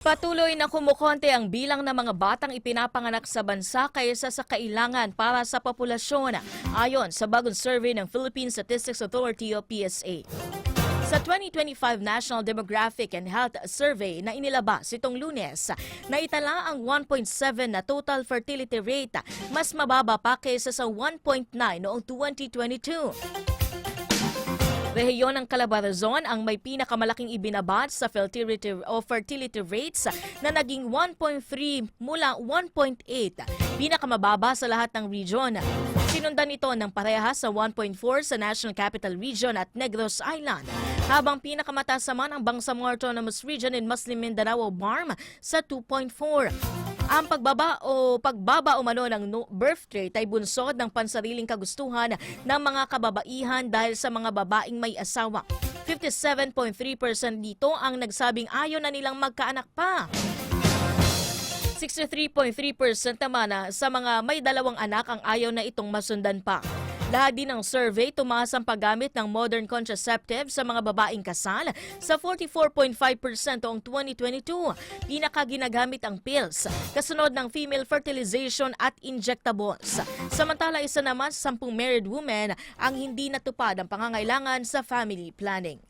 Patuloy na kumukonte ang bilang ng mga batang ipinapanganak sa bansa kaysa sa kailangan para sa populasyon, ayon sa bagong survey ng Philippine Statistics Authority o PSA. Sa 2025 National Demographic and Health Survey na inilabas itong Lunes, naitala ang 1.7 na total fertility rate, mas mababa pa kaysa sa 1.9 noong 2022. Rehiyon ng Calabarzon ang may pinakamalaking ibinabad sa fertility rates na naging 1.3 mula 1.8, pinakamababa sa lahat ng region. Sinundan ito ng parehas sa 1.4 sa National Capital Region at Negros Island, habang pinakamataas naman ang Bangsamoro Autonomous Region in Muslim Mindanao o BARM sa 2.4. Ang pagbaba umano ng birth rate ay bunsod ng pansariling kagustuhan ng mga kababaihan dahil sa mga babaeng may asawa. 57.3% dito ang nagsabing ayaw na nilang magkaanak pa. 63.3% naman sa mga may dalawang anak ang ayaw na itong masundan pa. Lahat din ng survey, tumaas ang paggamit ng modern contraceptive sa mga babaeng kasal sa 44.5% noong 2022. Pinakaginagamit ang pills, kasunod ng female fertilization at injectables. Samantala, isa naman sa 10 married women ang hindi natupad ang pangangailangan sa family planning.